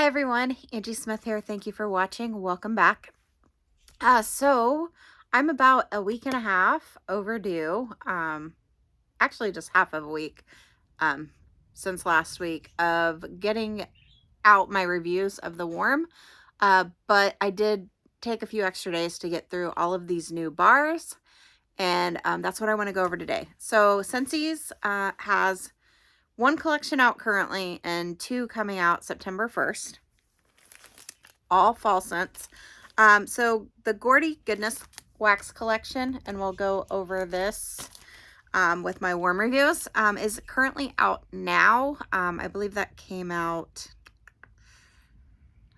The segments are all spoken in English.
Hi everyone, Angie Smith here. Thank you for watching. Welcome back. So I'm about a week and a half overdue. Actually just half of a week um, since last week of getting out my reviews of the Warm. But I did take a few extra days to get through all of these new bars, and that's what I want to go over today. So Scentsy's has one collection out currently and two coming out September 1st. All fall scents. So the Gourdy Goodness Wax Collection, and we'll go over this with my warm reviews, is currently out now. I believe that came out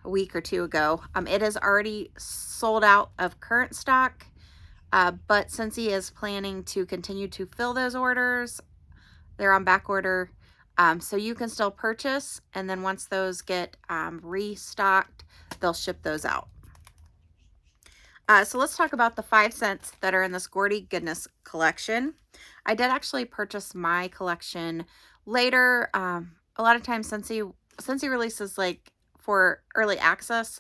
a week or two ago. It is already sold out of current stock, but Scentsy is planning to continue to fill those orders. They're on back order. So you can still purchase, and then once those get restocked, they'll ship those out. So let's talk about the 5 scents that are in this Gourdy Goodness collection. I did actually purchase my collection later. A lot of times Scentsy releases like for early access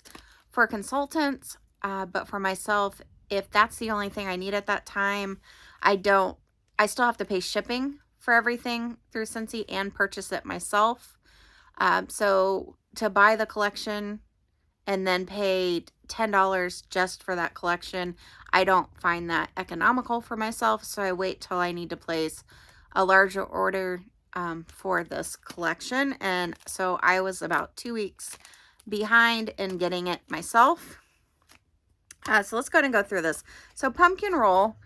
for consultants, but for myself, if that's the only thing I need at that time, I still have to pay shipping for everything through Scentsy and purchase it myself. So to buy the collection and then pay $10 just for that collection, I don't find that economical for myself. So I wait till I need to place a larger order for this collection. And so I was about 2 weeks behind in getting it myself. So let's go ahead and go through this. So Pumpkin Roll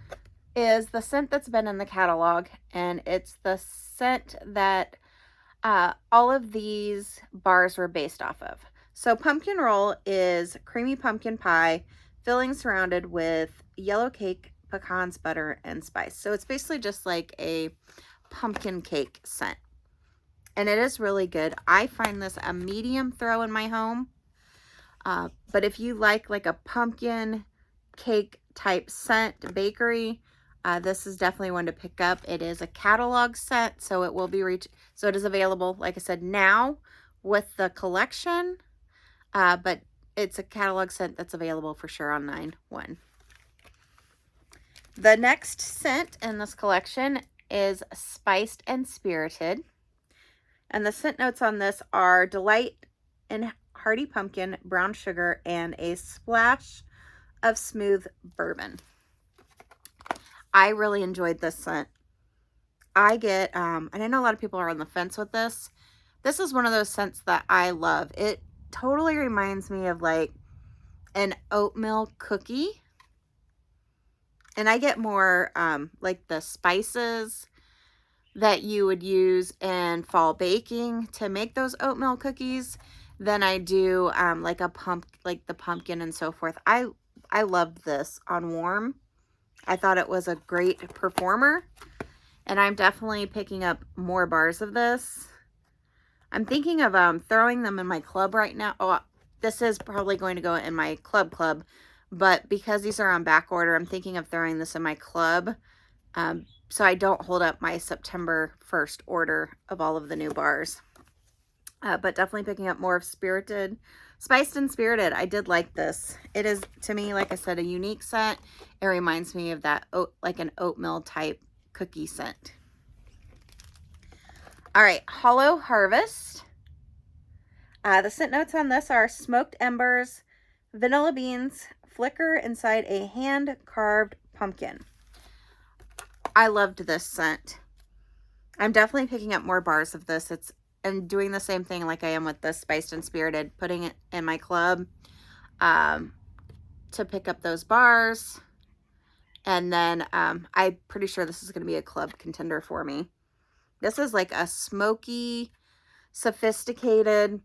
is the scent that's been in the catalog, and it's the scent that all of these bars were based off of. So Pumpkin Roll is creamy pumpkin pie, filling surrounded with yellow cake, pecans, butter, and spice. So it's basically just like a pumpkin cake scent, and it is really good. I find this a medium throw in my home, but if you like a pumpkin cake type scent bakery, this is definitely one to pick up. It is a catalog scent, so it will be so it is available, like I said, now with the collection, but it's a catalog scent that's available for sure on 9/1. The next scent in this collection is Spiced and Spirited, and the scent notes on this are delight in hearty pumpkin, brown sugar, and a splash of smooth bourbon. I really enjoyed this scent. I get, and I know a lot of people are on the fence with this. This is one of those scents that I love. It totally reminds me of like an oatmeal cookie. And I get more like the spices that you would use in fall baking to make those oatmeal cookies than I do like the pumpkin and so forth. I loved this on warm. I thought it was a great performer, and I'm definitely picking up more bars of this. I'm thinking of throwing them in my club right now. Oh, this is probably going to go in my club, but because these are on back order, I'm thinking of throwing this in my club, so I don't hold up my September 1st order of all of the new bars. But definitely picking up more of Spiced and Spirited. I did like this. It is, to me, like I said, a unique scent. It reminds me of that like an oatmeal type cookie scent. All right, Hollow Harvest. The scent notes on this are smoked embers, vanilla beans, flicker inside a hand-carved pumpkin. I loved this scent. I'm definitely picking up more bars of this. And doing the same thing like I am with this Spiced and Spirited, putting it in my club to pick up those bars. And then I'm pretty sure this is going to be a club contender for me. This is like a smoky, sophisticated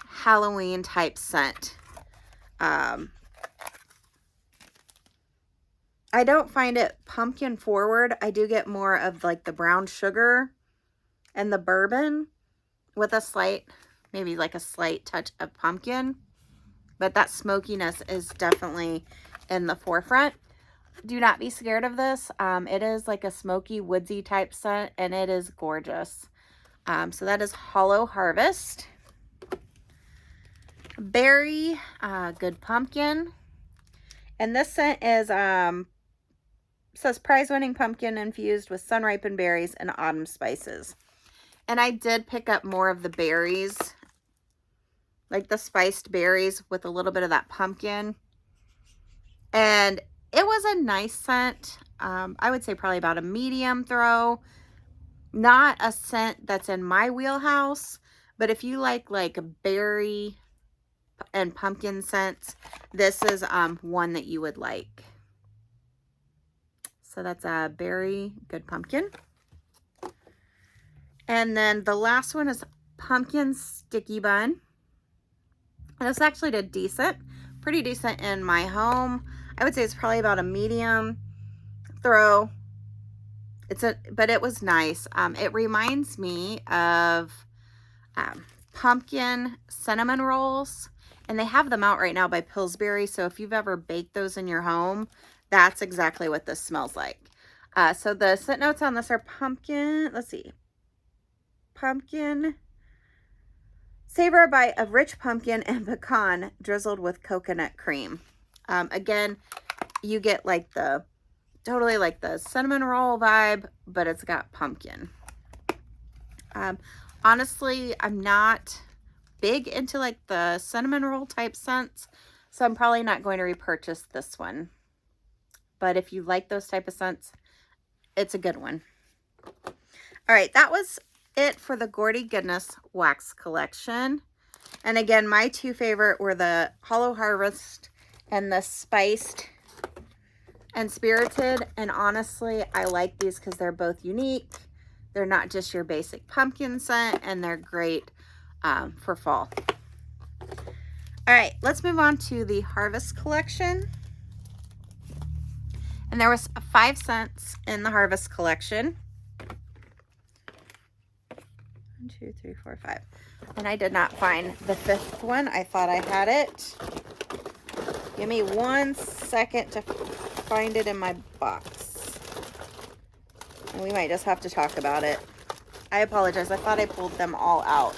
Halloween type scent. I don't find it pumpkin forward. I do get more of like the brown sugar and the bourbon, with a slight, maybe like a slight touch of pumpkin, but that smokiness is definitely in the forefront. Do not be scared of this. It is like a smoky, woodsy type scent, and it is gorgeous. So that is Hollow Harvest. Berry Good Pumpkin. And this scent is, says prize-winning pumpkin infused with sun-ripened berries and autumn spices. And I did pick up more of the berries, like the spiced berries with a little bit of that pumpkin. And it was a nice scent. I would say probably about a medium throw. Not a scent that's in my wheelhouse, but if you like berry and pumpkin scents, this is one that you would like. So that's a Berry Good Pumpkin. And then the last one is Pumpkin Sticky Bun. And this actually did decent, pretty decent in my home. I would say it's probably about a medium throw. But it was nice. It reminds me of pumpkin cinnamon rolls, and they have them out right now by Pillsbury. So if you've ever baked those in your home, that's exactly what this smells like. So the scent notes on this are pumpkin. Let's see. Pumpkin. Savor a bite of rich pumpkin and pecan drizzled with coconut cream. Again, you get like totally like the cinnamon roll vibe, but it's got pumpkin. Honestly, I'm not big into like the cinnamon roll type scents, so I'm probably not going to repurchase this one. But if you like those type of scents, it's a good one. All right, that was it for the Gourdy Goodness Wax Collection. And again, my two favorite were the Hollow Harvest and the Spiced and Spirited. And honestly, I like these because they're both unique. They're not just your basic pumpkin scent, and they're great for fall. All right, let's move on to the Harvest Collection. And there was 5 scents in the Harvest Collection. 1, 2, 3, 4, 5. And I did not find the 5th one. I thought I had it. Give me 1 second to find it in my box. And we might just have to talk about it. I apologize. I thought I pulled them all out.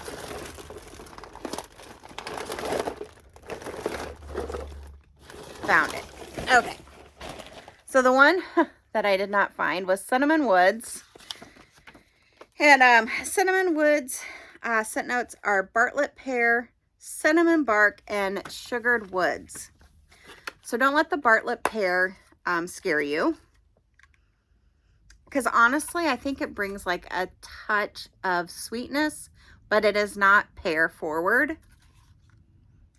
Found it. Okay. So the one that I did not find was Cinnamon Woods. And Cinnamon Woods scent notes are Bartlett pear, cinnamon bark, and sugared woods. So don't let the Bartlett pear scare you. Because honestly, I think it brings like a touch of sweetness, but it is not pear forward.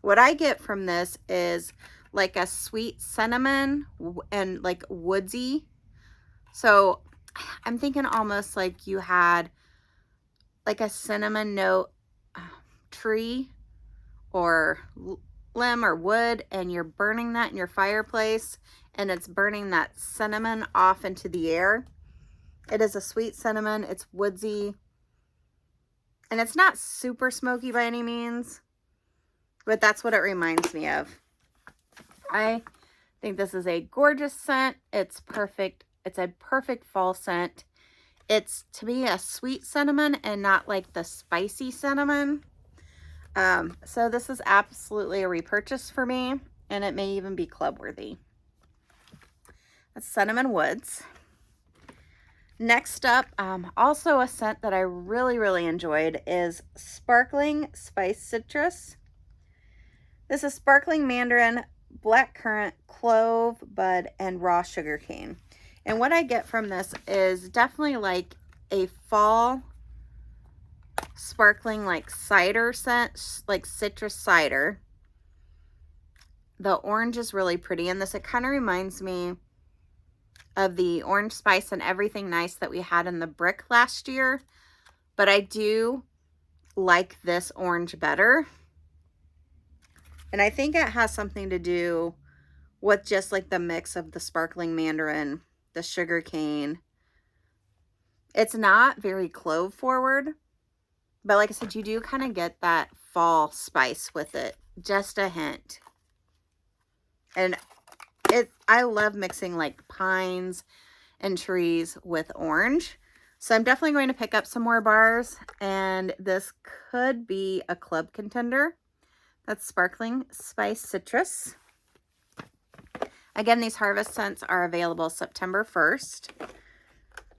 What I get from this is like a sweet cinnamon and like woodsy. So I'm thinking almost like you had like a cinnamon note tree or limb or wood, and you're burning that in your fireplace, and it's burning that cinnamon off into the air. It is a sweet cinnamon. It's woodsy. And it's not super smoky by any means, but that's what it reminds me of. I think this is a gorgeous scent. It's perfect. It's a perfect fall scent. It's, to me, a sweet cinnamon and not like the spicy cinnamon. So this is absolutely a repurchase for me, and it may even be club worthy. That's Cinnamon Woods. Next up, also a scent that I really, really enjoyed is Sparkling Spice Citrus. This is sparkling mandarin, black currant, clove, bud, and raw sugar cane. And what I get from this is definitely like a fall sparkling like cider scent, like citrus cider. The orange is really pretty in this. It kind of reminds me of the orange spice and everything nice that we had in the brick last year, but I do like this orange better. And I think it has something to do with just like the mix of the sparkling mandarin, the sugar cane. It's not very clove forward, but like I said, you do kind of get that fall spice with it, just a hint. And I love mixing like pines and trees with orange. So I'm definitely going to pick up some more bars, and this could be a club contender. That's Sparkling Spice Citrus. Again, these harvest scents are available September 1st.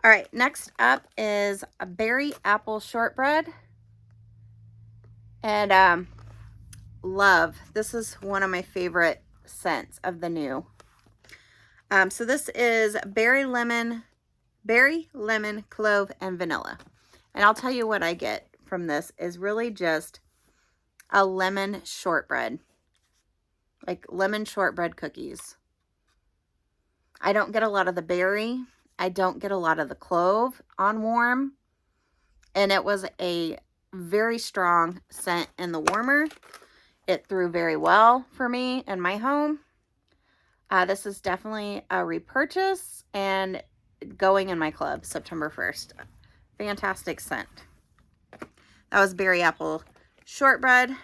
All right, next up is a berry apple shortbread. And love, this is one of my favorite scents of the new. So this is berry, lemon, clove, and vanilla. And I'll tell you what I get from this is really just a lemon shortbread. Like lemon shortbread cookies. I don't get a lot of the berry. I don't get a lot of the clove on warm. And it was a very strong scent in the warmer. It threw very well for me in my home. This is definitely a repurchase and going in my club September 1st. Fantastic scent. That was berry apple shortbread.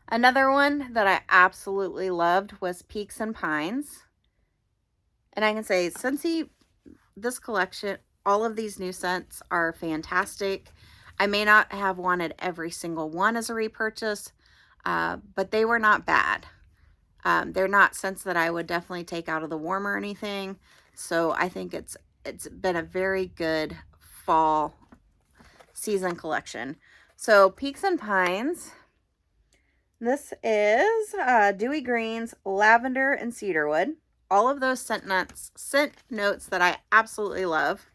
Another one that I absolutely loved was Peaks and Pines. And I can say, Scentsy, this collection, all of these new scents are fantastic. I may not have wanted every single one as a repurchase, but they were not bad. They're not scents that I would definitely take out of the warm or anything. So I think it's been a very good fall season collection. So Peaks and Pines. This is Dewy Greens, Lavender, and Cedarwood. All of those scent notes that I absolutely love.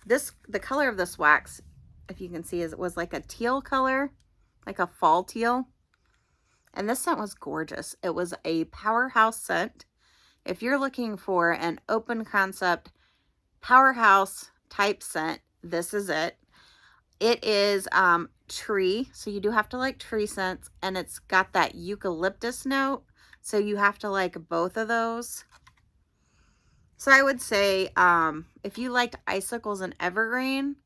The color of this wax, if you can see, it was like a teal color, like a fall teal. And this scent was gorgeous. It was a powerhouse scent. If you're looking for an open concept powerhouse type scent, this is it. It is tree, so you do have to like tree scents, and it's got that eucalyptus note, so you have to like both of those. So I would say if you liked icicles and evergreen,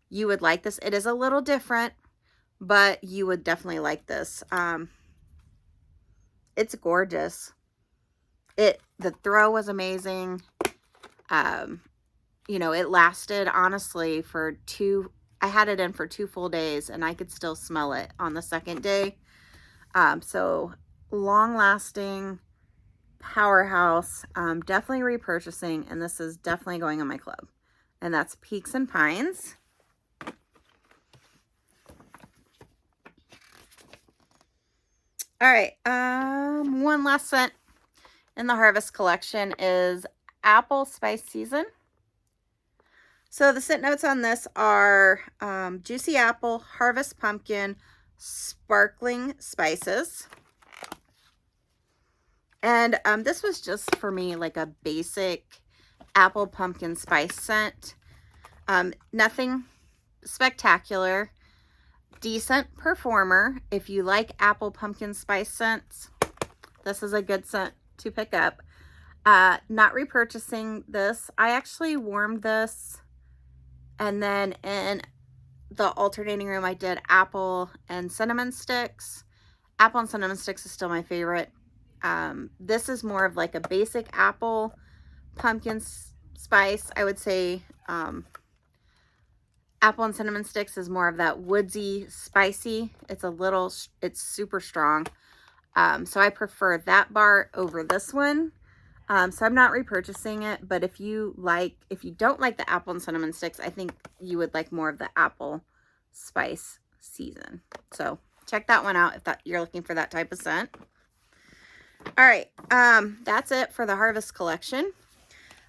you would like this. It is a little different, but you would definitely like this. It's gorgeous. The throw was amazing. You know, it lasted honestly for I had it in for 2 full days, and I could still smell it on the second day. So long lasting powerhouse, definitely repurchasing, and this is definitely going in my club. And that's Peaks and Pines. All right, one last scent in the Harvest collection is Apple Spice Season. So the scent notes on this are juicy apple, harvest pumpkin, sparkling spices. And this was just for me like a basic apple pumpkin spice scent. Nothing spectacular. Decent performer. If you like apple pumpkin spice scents, this is a good scent to pick up. Not repurchasing this. I actually warmed this, and then in the alternating room I did apple and cinnamon sticks. Apple and cinnamon sticks is still my favorite. This is more of like a basic apple pumpkin spice. I would say apple and cinnamon sticks is more of that woodsy, spicy. It's super strong. So I prefer that bar over this one. So I'm not repurchasing it, but if you don't like the apple and cinnamon sticks, I think you would like more of the apple spice season. So check that one out if you're looking for that type of scent. All right, that's it for the Harvest collection.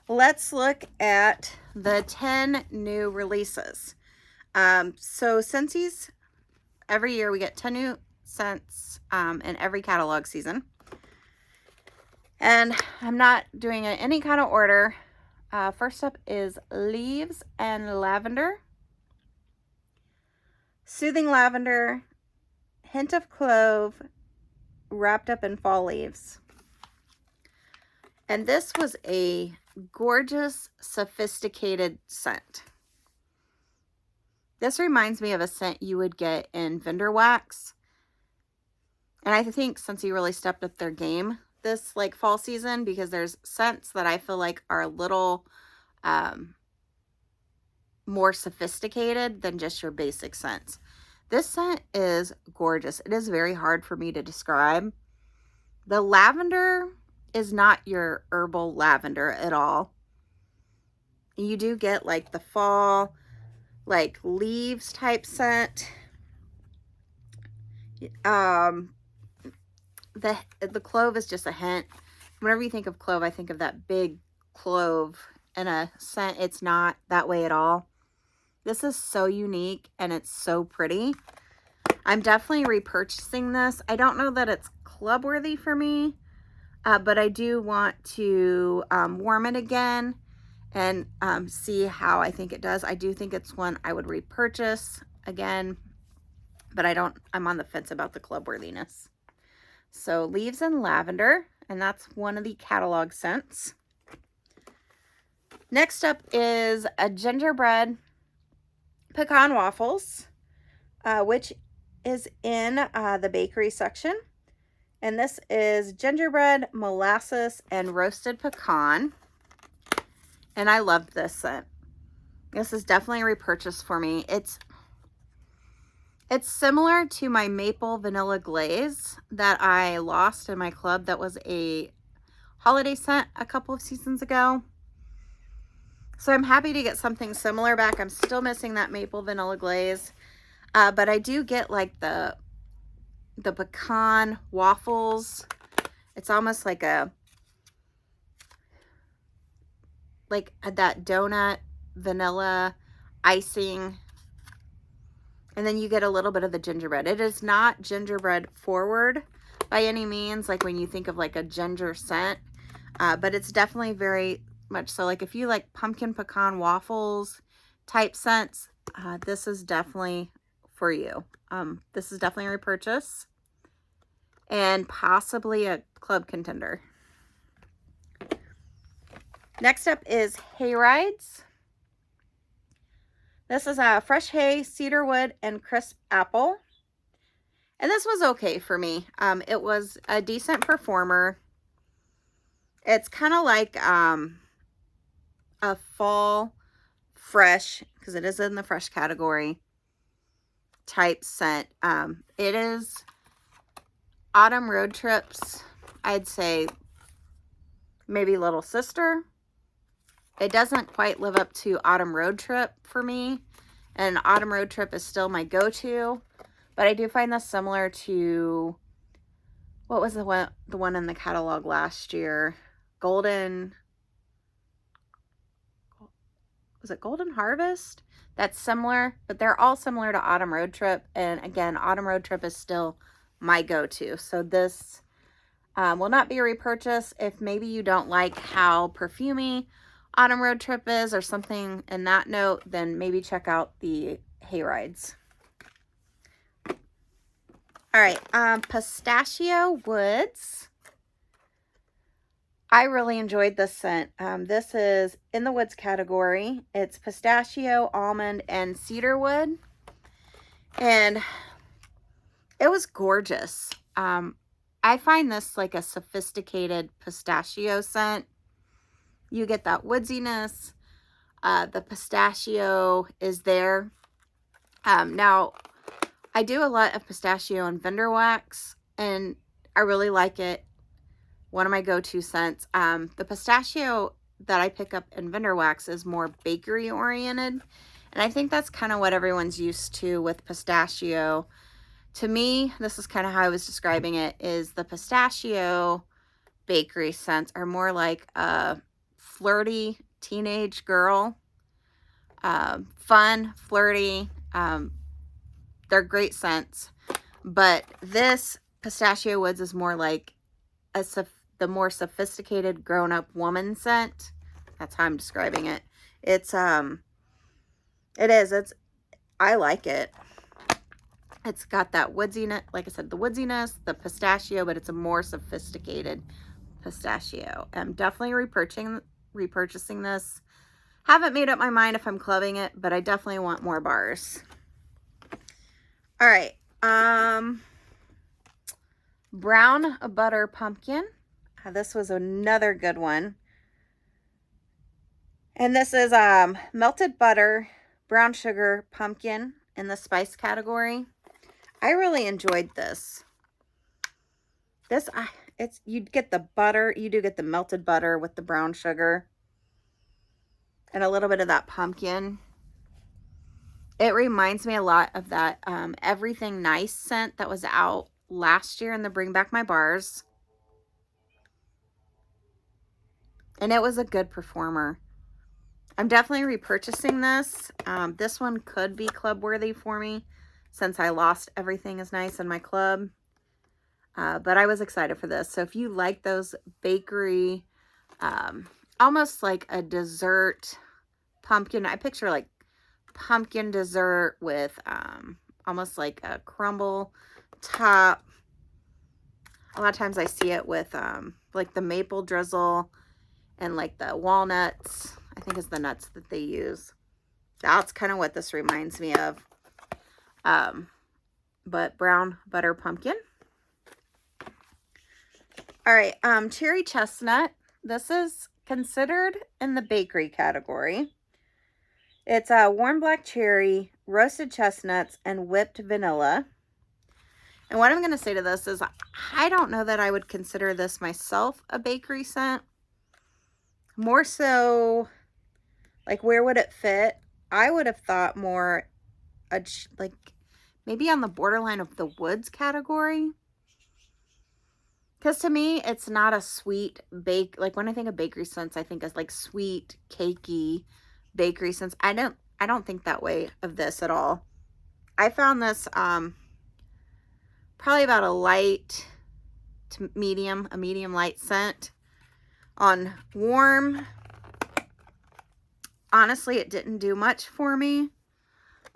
Let's look at the 10 new releases. So Scentsy's, every year we get 10 new scents in every catalog season. And I'm not doing it in any kind of order. First up is Leaves and Lavender. Soothing Lavender, hint of clove, wrapped up in fall leaves. And this was a gorgeous, sophisticated scent. This reminds me of a scent you would get in Vendor Wax. And I think Scentsy really stepped up their game this like fall season, because there's scents that I feel like are a little more sophisticated than just your basic scents. This scent is gorgeous. It is very hard for me to describe. The lavender is not your herbal lavender at all. You do get like the fall, like leaves type scent. The clove is just a hint. Whenever you think of clove, I think of that big clove in a scent. It's not that way at all. This is so unique and it's so pretty. I'm definitely repurchasing this. I don't know that it's club worthy for me, but I do want to warm it again and see how I think it does. I do think it's one I would repurchase again, but I'm on the fence about the club worthiness. So leaves and lavender, and that's one of the catalog scents. Next up is a gingerbread pecan waffles, which is in the bakery section. And this is gingerbread, molasses, and roasted pecan. And I loved this scent. This is definitely a repurchase for me. It's similar to my maple vanilla glaze that I lost in my club. That was a holiday scent a couple of seasons ago. So I'm happy to get something similar back. I'm still missing that maple vanilla glaze. But I do get like the pecan waffles. It's almost like that donut vanilla icing. And then you get a little bit of the gingerbread. It is not gingerbread forward by any means, like when you think of like a ginger scent. But it's definitely very much so. Like if you like pumpkin pecan waffles type scents, this is definitely for you. This is definitely a repurchase and possibly a club contender. Next up is hay rides. This is a fresh hay, cedarwood, and crisp apple. And this was okay for me. It was a decent performer. It's kind of like a fall fresh, because it is in the fresh category, type scent. It is autumn road trips. I'd say maybe little sister. It doesn't quite live up to autumn road trip for me. And autumn road trip is still my go-to. But I do find this similar to, what was the one in the catalog last year? Was it Golden Harvest? That's similar, but they're all similar to autumn road trip. And again, autumn road trip is still my go-to. So this will not be a repurchase. If maybe you don't like how perfumey autumn road trip is or something in that note, then maybe check out the hay rides. All right, Pistachio Woods. I really enjoyed this scent. This is in the woods category. It's pistachio, almond, and cedarwood. And it was gorgeous. I find this like a sophisticated pistachio scent. You get that woodsiness. The pistachio is there. Now, I do a lot of pistachio and vendor wax, and I really like it. One of my go-to scents. The pistachio that I pick up in vendor wax is more bakery oriented. And I think that's kind of what everyone's used to with pistachio. To me, this is kind of how I was describing it, is the pistachio bakery scents are more like a flirty teenage girl. Fun, flirty. They're great scents. But this Pistachio Woods is more like the more sophisticated grown-up woman scent. That's how I'm describing it. I like it. It's got that woodsiness, like I said, the woodsiness, the pistachio, but it's a more sophisticated pistachio. I'm definitely repurchasing this. Haven't made up my mind if I'm clubbing it, but I definitely want more bars. All right. Brown butter pumpkin. This was another good one. And this is melted butter, brown sugar, pumpkin in the spice category. I really enjoyed this. You get the butter. You do get the melted butter with the brown sugar and a little bit of that pumpkin. It reminds me a lot of that Everything Nice scent that was out last year in the Bring Back My Bars. And it was a good performer. I'm definitely repurchasing this. This one could be club worthy for me since I lost Everything Is Nice in my club. But I was excited for this. So if you like those bakery, almost like a dessert pumpkin, I picture like pumpkin dessert with almost like a crumble top. A lot of times I see it with like the maple drizzle and like the walnuts, I think is the nuts that they use. That's kind of what this reminds me of. But brown butter pumpkin. All right, cherry chestnut. This is considered in the bakery category. It's warm black cherry, roasted chestnuts, and whipped vanilla. And what I'm going to say to this is I don't know that I would consider this myself a bakery scent. More so, like, where would it fit? I would have thought more like maybe on the borderline of the woods category. Because to me, it's not a sweet like when I think of bakery scents, I think of like sweet, cakey bakery scents. I don't think that way of this at all. I found this probably about a light to medium, a medium light scent. On warm, honestly, it didn't do much for me.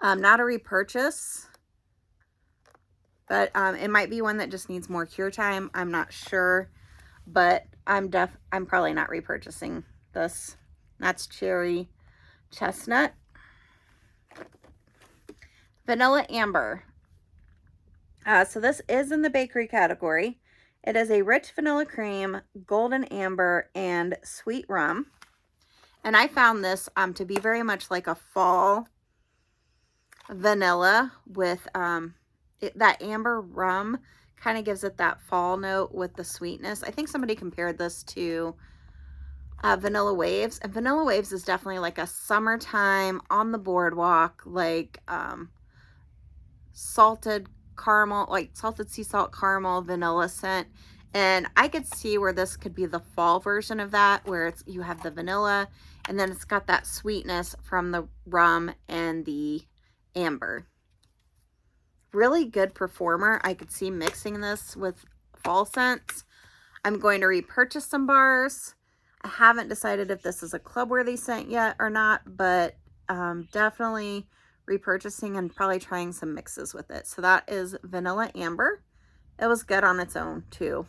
Not a repurchase. But it might be one that just needs more cure time. I'm not sure. But I'm probably not repurchasing this. That's cherry chestnut. Vanilla amber. So this is in the bakery category. It is a rich vanilla cream, golden amber, and sweet rum. And I found this to be very much like a fall vanilla with that amber rum kind of gives it that fall note with the sweetness. I think somebody compared this to Vanilla Waves. And Vanilla Waves is definitely like a summertime on the boardwalk, like salted caramel, like salted sea salt caramel vanilla scent. And I could see where this could be the fall version of that, where you have the vanilla and then it's got that sweetness from the rum and the amber. Really good performer. I could see mixing this with fall scents. I'm going to repurchase some bars. I haven't decided if this is a club-worthy scent yet or not, but definitely repurchasing and probably trying some mixes with it. So that is Vanilla Amber. It was good on its own too.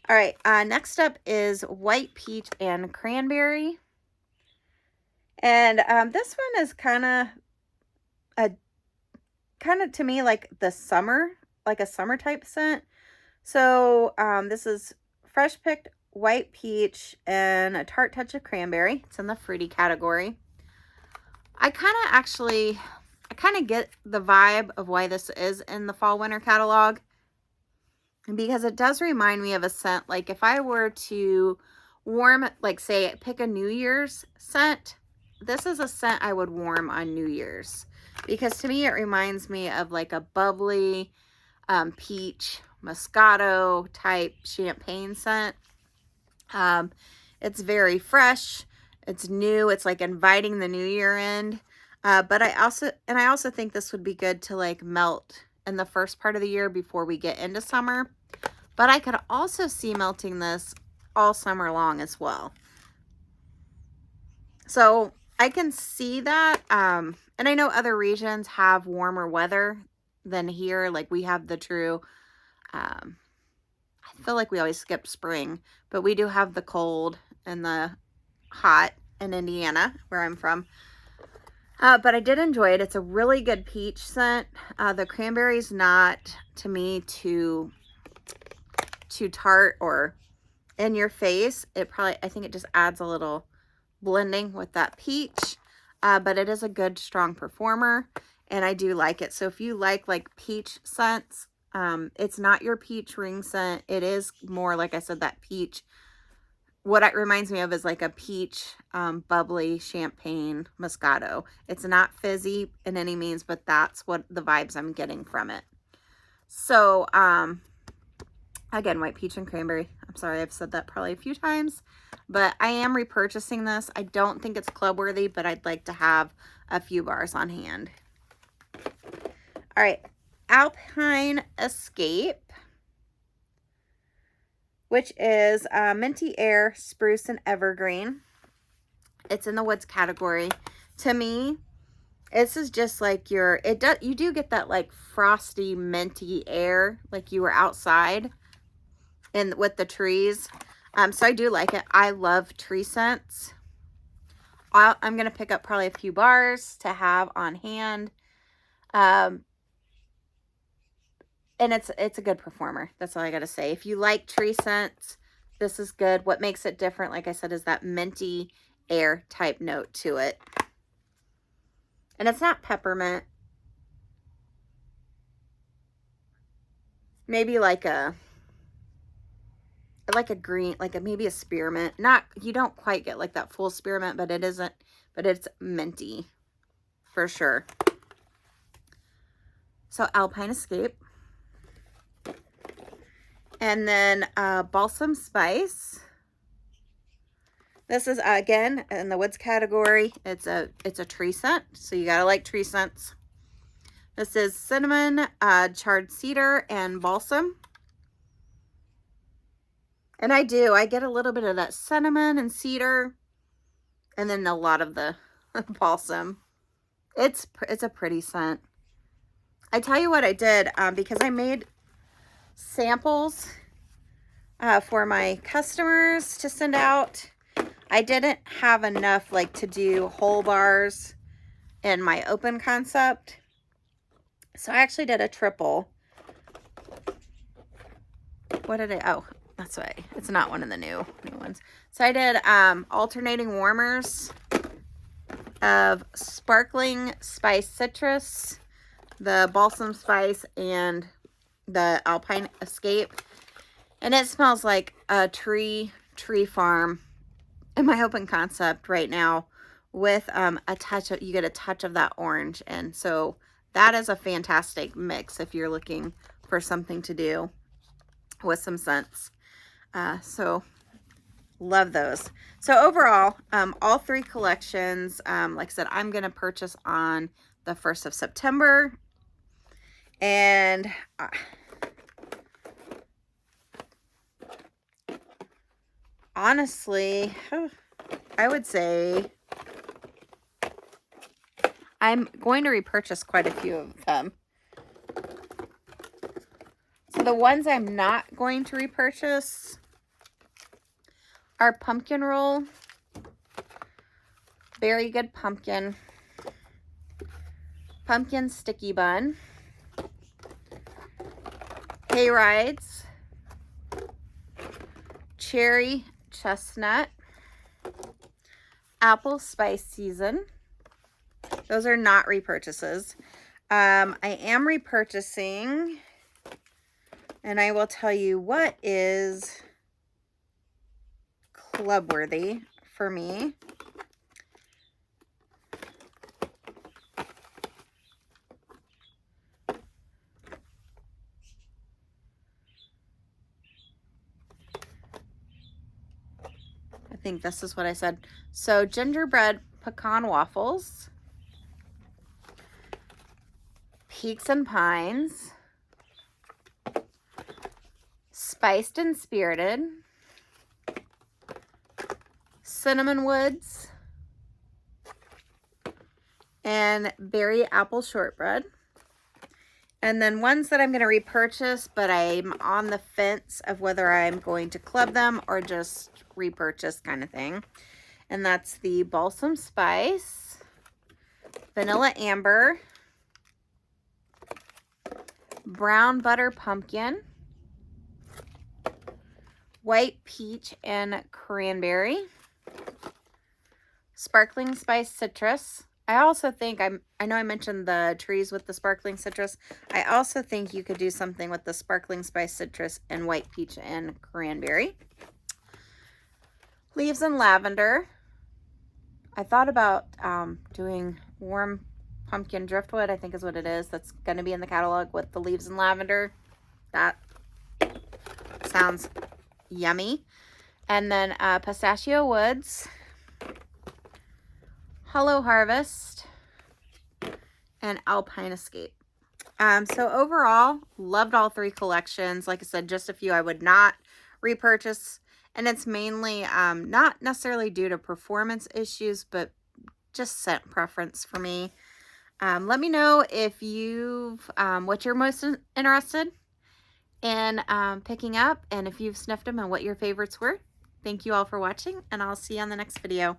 All right, next up is White Peach and Cranberry. And this one is kind of to me like the summer, like a summer type scent. So this is fresh picked white peach and a tart touch of cranberry. It's in the fruity category. I kind of get the vibe of why this is in the fall winter catalog, because it does remind me of a scent. Like if I were to warm, like say pick a New Year's scent, this is a scent I would warm on New Year's, because to me it reminds me of like a bubbly peach Moscato type champagne scent. It's very fresh, it's new, it's like inviting the new year in. But I also think this would be good to like melt in the first part of the year before we get into summer. But I could also see melting this all summer long as well. So I can see that. And I know other regions have warmer weather than here. Like we have the true, I feel like we always skip spring, but we do have the cold and the hot in Indiana, where I'm from. But I did enjoy it. It's a really good peach scent. The cranberry's not, to me, too tart or in your face. I think it just adds a little blending with that peach. But it is a good, strong performer. and I do like it. So if you like peach scents, it's not your peach ring scent. It is more, like I said, that peach. What it reminds me of is like a peach, bubbly champagne Moscato. It's not fizzy in any means, but that's what the vibes I'm getting from it. So, again, white peach and cranberry. I'm sorry, I've said that probably a few times, but I am repurchasing this. I don't think it's club worthy, but I'd like to have a few bars on hand. All right, Alpine Escape, which is Minty Air, Spruce, and Evergreen. It's in the woods category. To me, this is just like you do get that like frosty, minty air, like you were outside and with the trees. So I do like it. I love tree scents. I'm going to pick up probably a few bars to have on hand. And it's a good performer. That's all I got to say. If you like tree scents, this is good. What makes it different, like I said, is that minty air type note to it. And it's not peppermint. Maybe like a green, maybe a spearmint. You don't quite get like that full spearmint, but it's minty for sure. So Alpine Escape. And then Balsam Spice. This is, again, in the woods category. It's a tree scent, so you gotta like tree scents. This is cinnamon, charred cedar, and balsam. And I get a little bit of that cinnamon and cedar, and then a lot of the balsam. It's a pretty scent. I tell you what I did, because I made samples for my customers to send out. I didn't have enough to do whole bars in my open concept, so I actually did a triple. What did oh, that's right, it's not one of the new ones. So I did alternating warmers of sparkling spice citrus, the balsam spice, and the Alpine Escape, and it smells like a tree farm in my open concept right now, with you get a touch of that orange. And so that is a fantastic mix if you're looking for something to do with some scents. So love those. So overall, all three collections, like I said, I'm going to purchase on the 1st of September. And honestly, I would say I'm going to repurchase quite a few of them. So the ones I'm not going to repurchase are Pumpkin Roll, Very Good Pumpkin, Pumpkin Sticky Bun, Hay Rides, Cherry Chestnut, Apple Spice Season. Those are not repurchases. I am repurchasing, and I will tell you what is club worthy for me. I think this is what I said. So gingerbread pecan waffles, Peaks and Pines, Spiced and Spirited, Cinnamon Woods, and Berry Apple Shortbread. And then ones that I'm going to repurchase, but I'm on the fence of whether I'm going to club them or just repurchase kind of thing. And that's the Balsam Spice, Vanilla Amber, Brown Butter Pumpkin, White Peach and Cranberry, Sparkling Spice Citrus, I also think I know I mentioned the trees with the sparkling citrus. I also think you could do something with the sparkling spice citrus and white peach and cranberry. Leaves and lavender. I thought about doing warm pumpkin driftwood, I think is what it is. That's going to be in the catalog with the leaves and lavender. That sounds yummy. And then pistachio woods, hollow harvest, and alpine escape. So overall, loved all three collections. Like I said, just a few I would not repurchase. And it's mainly not necessarily due to performance issues, but just scent preference for me. Let me know if you've, what you're most interested in picking up, and if you've sniffed them and what your favorites were. Thank you all for watching, and I'll see you on the next video.